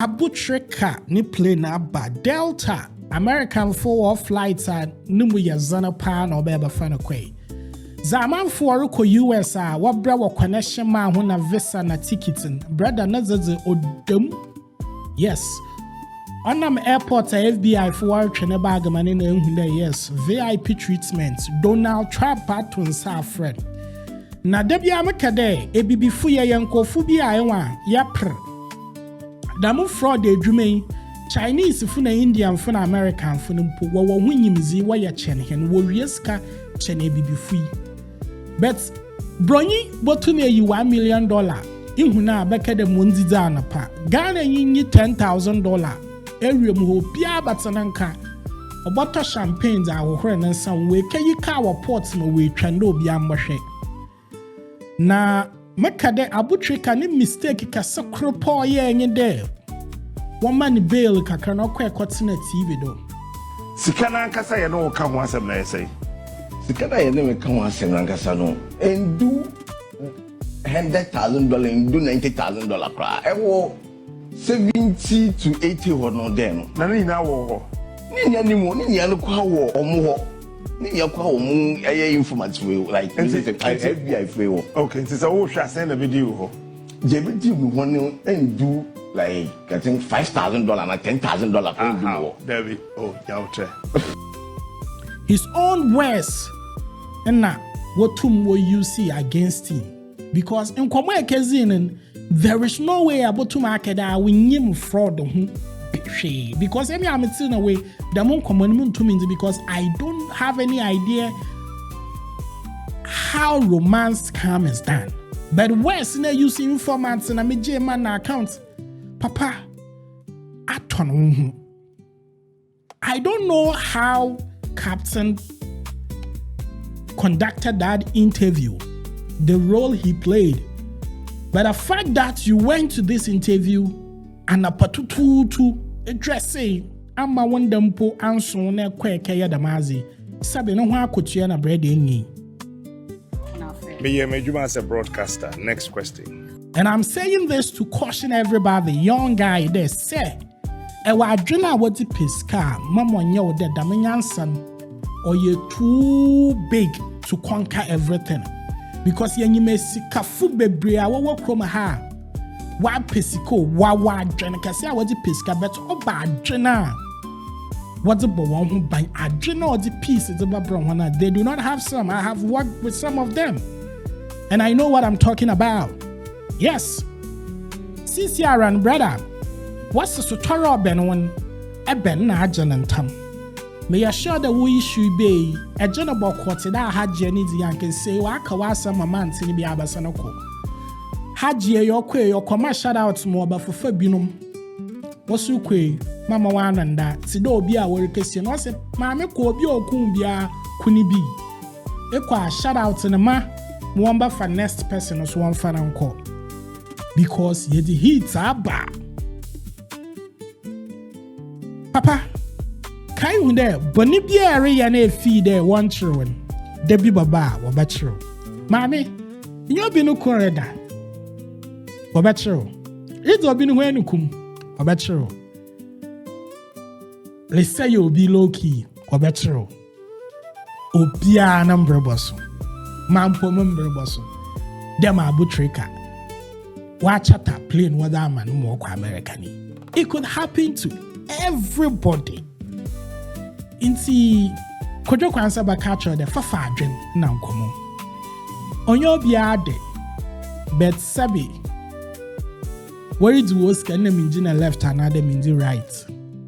Abu Trica ni plane aba Delta American 4 flights are numu ya zana pa na obeba fana kwe. Zaman for ko US wabra wa connection ma ho na visa na ticketing. Brother na zaze odem. Yes. Onam airport FBI for twene bag mane na ehune yes. VIP treatment. Donald Trump patun sa friend. Na debia makade ebibifu ye yankofu bi ayewa ya pr. Damu fraud edwume Chinese funa Indian funa American funa mpo wo hunyimzi wa ya chen hen wo rieska chen ebibifu. But bronyi botumi yi $1 million ihuna abekade mondiza na pa Ghana yinyi $10,000 area mu ho bia batananka oboto champagne za ahohore na nsa we kayi ka wa port no we twanda obi amhwe na makade Abu Trica ni mistake kasa kropo ye enye de woman ni bail kakra na kwa ekotena TV do sikana nkasa ye no ka ho asem na yesai sikana ye no ka ho asem na nkasa no endu $100,000 endu $90,000 kra ewo 70 to 80 ho no de no na ni na wo ho ni nya ni mo ni nya no kwa wo omo ho ni ya kwa omo eye informative like FBI free. Okay, since I will send a video ho jebiti mu ho no endu like getting $5,000 and $10,000 David. Oh, yeah, his own words and na what will you see against him because in komo ekezin there is no way about to market that we nyim fraud because every I'm in a way the mon common to means because I don't have any idea how romance scam is done. But where's now using informants and a major man account? Papa, I don't know how Captain conducted that interview, the role he played. But the fact that you went to this interview and a patutu to address say, I'm a wondempo anso na kweke ya damazi. Sabe no ha kotua na bread enyi. Me as a broadcaster. Next question. And I'm saying this to caution everybody, young guy there say, ewa adwena wodi piska, mama nya wo de damanyansan, or you too big to conquer everything. Because yenyime sika fu bebre a wo kroma ha. Wa pesiko wa adwena kase a wodi piska bet oba adwena. What's the one who buy adwena or the pieces of a they do not have some. I have worked with some of them. And I know what I'm talking about. Yes. CCR and brother. What's the tutorial ben one? A ben na janantam. May assure that we issue be a general court that had Jenny the yank say, Wakawasa Maman Tinibi Abasanoko. Haji your quay or commercial out more but for Fabinum. What's you quay, Mama one and that? Sido be our question. I said, Mamma ko be or kumbia kunibi. Equa shout out in a ma. Mwamba for next person as one fan uncle. Because ye the heats are bad. Papa, kai unde bonibia area na feed there one children. Debbie Baba wa bachiro. Mami, you be no correda. Wa bachiro. It's obin wenukum. Wa bachiro. Let's say you be low key. Wa bachiro. Obia number boss. Mampo member boss. Dem Abu Trica. Watch at a plane with that man more American. It could happen to everybody. Inti kojo kwansa ba catcher the fafa adwen na nkomo. Onyo bia de bet sabi. Where it was can mean na left and other means right.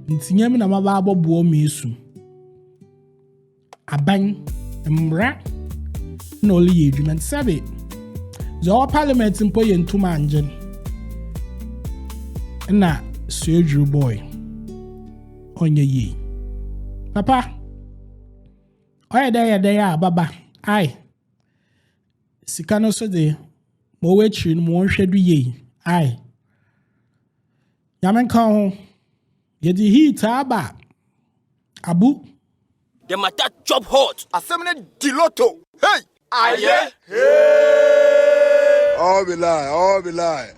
Inti nyam na mababo buo mesu. Aban mra no only yedwuman sabi. The parliament in Poyen to manjan. Na surgery boy on your ye. Papa, oh, there, Baba. Aye. Sikano so de mo wetrin mo hwedu ye. Aye. Yamen kan ye di heat aba. Abu. The matter job hot. Asemne diloto. Hey! Aye. All be lie.